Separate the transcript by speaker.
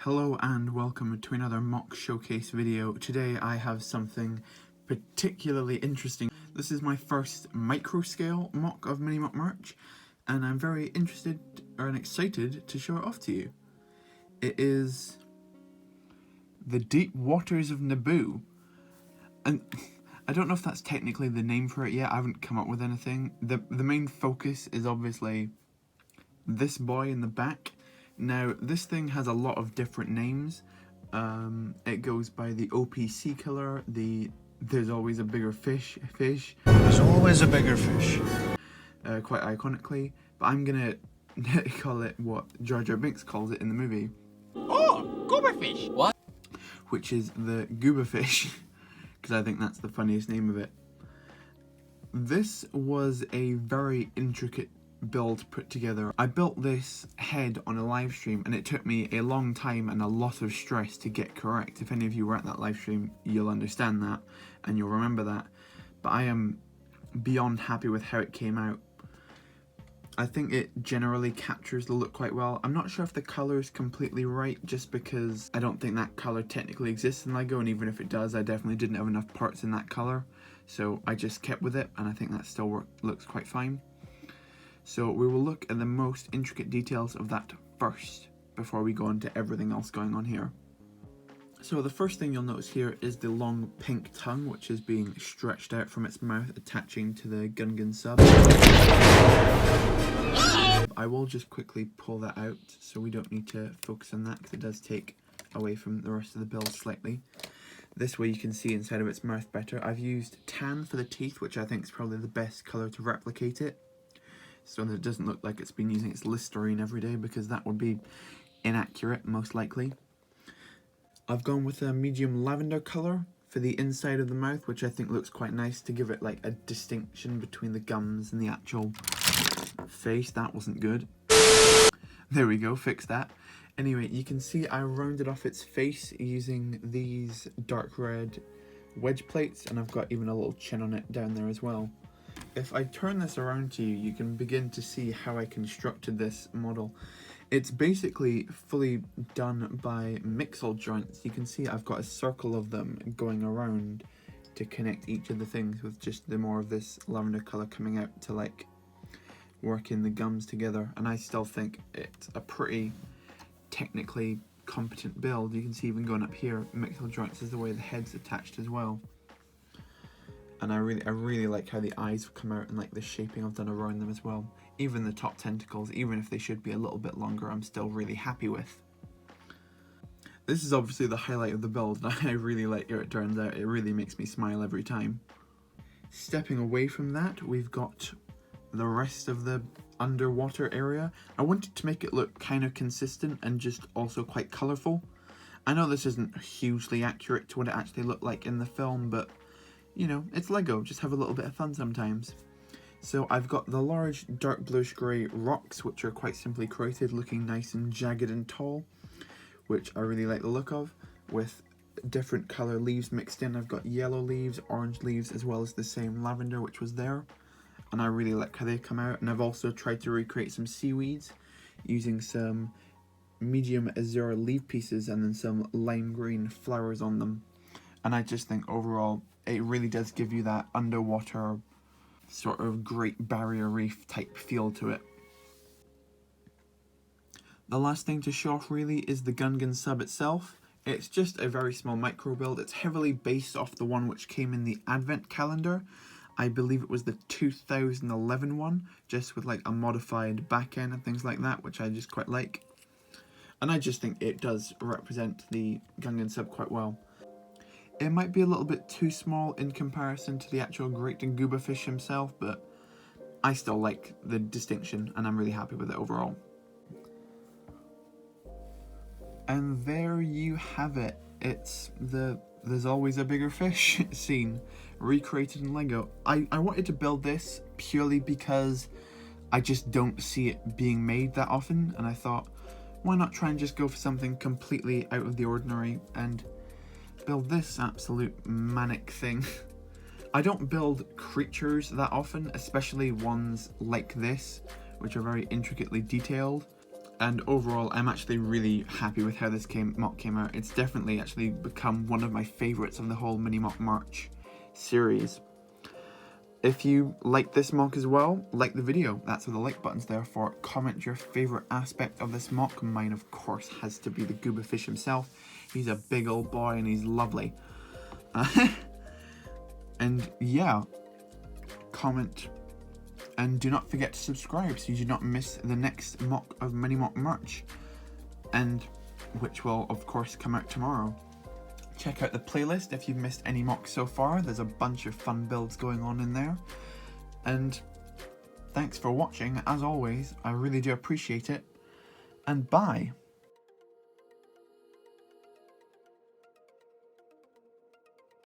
Speaker 1: Hello and welcome to another MOC showcase video. Today I have something particularly interesting. This is my first micro scale MOC of Mini MOC merch, and I'm very interested and excited to show it off to you. It is the Deep Waters of Naboo, and I don't know if that's technically the name for it yet. I haven't come up with anything. The main focus is obviously this boy in the back. Now, this thing has a lot of different names. It goes by the OPC color, There's Always a Bigger Fish.
Speaker 2: There's always a bigger fish.
Speaker 1: Quite iconically, but I'm gonna call it what Jar Jar Binks calls it in the movie.
Speaker 3: Oh, Gooba fish! What?
Speaker 1: Which is the Gooba fish, because I think that's the funniest name of it. This was a very intricate build put together. I built this head on a live stream and it took me a long time and a lot of stress to get correct. If any of you were at that live stream, you'll understand that and you'll remember that. But I am beyond happy with how it came out. I think it generally captures the look quite well. I'm not sure if the colour is completely right, just because I don't think that colour technically exists in LEGO, and even if it does, I definitely didn't have enough parts in that colour. So I just kept with it, and I think that still looks quite fine. So we will look at the most intricate details of that first, before we go into everything else going on here. So the first thing you'll notice here is the long pink tongue, which is being stretched out from its mouth, attaching to the Gungan sub. I will just quickly pull that out, so we don't need to focus on that, because it does take away from the rest of the build slightly. This way you can see inside of its mouth better. I've used tan for the teeth, which I think is probably the best colour to replicate it, so that it doesn't look like it's been using its Listerine every day, because that would be inaccurate, most likely. I've gone with a medium lavender colour for the inside of the mouth, which I think looks quite nice to give it like a distinction between the gums and the actual face. That wasn't good. There we go, fix that. Anyway, you can see I rounded off its face using these dark red wedge plates, and I've got even a little chin on it down there as well. If I turn this around to you, you can begin to see how I constructed this model. It's basically fully done by mixel joints. You can see I've got a circle of them going around to connect each of the things, with just the more of this lavender colour coming out to like work in the gums together. And I still think it's a pretty technically competent build. You can see even going up here, mixel joints is the way the head's attached as well. And I really like how the eyes come out and like the shaping I've done around them as well. Even the top tentacles, even if they should be a little bit longer, I'm still really happy with. This is obviously the highlight of the build, and I really like how it turns out. It really makes me smile every time. Stepping away from that, we've got the rest of the underwater area. I wanted to make it look kind of consistent and just also quite colourful. I know this isn't hugely accurate to what it actually looked like in the film, but you know, it's LEGO, just have a little bit of fun sometimes. So I've got the large dark bluish grey rocks, which are quite simply created, looking nice and jagged and tall, which I really like the look of, with different colour leaves mixed in. I've got yellow leaves, orange leaves, as well as the same lavender which was there, and I really like how they come out. And I've also tried to recreate some seaweeds using some medium azure leaf pieces and then some lime green flowers on them. And I just think overall it really does give you that underwater sort of Great Barrier Reef type feel to it. The last thing to show off really is the Gungan sub itself. It's just a very small micro build. It's heavily based off the one which came in the advent calendar. I believe it was the 2011 one, just with like a modified back end and things like that, which I just quite like. And I just think it does represent the Gungan sub quite well. It might be a little bit too small in comparison to the actual Great Gooba fish himself, but I still like the distinction and I'm really happy with it overall. And there you have it. It's the There's Always a Bigger Fish scene, recreated in LEGO. I wanted to build this purely because I just don't see it being made that often, and I thought, why not try and just go for something completely out of the ordinary and build this absolute manic thing. I don't build creatures that often, especially ones like this, which are very intricately detailed. And overall, I'm actually really happy with how this MOC came out. It's definitely actually become one of my favourites of the whole Mini MOC March series. If you like this MOC as well, like the video. That's what the like button's there for. Comment your favourite aspect of this MOC. Mine, of course, has to be the Gooba fish himself. He's a big old boy and he's lovely. And yeah, comment. And do not forget to subscribe so you do not miss the next MOC of Mini MOC March. And which will, of course, come out tomorrow. Check out the playlist if you've missed any MOCs so far. There's a bunch of fun builds going on in there. And thanks for watching. As always, I really do appreciate it. And bye.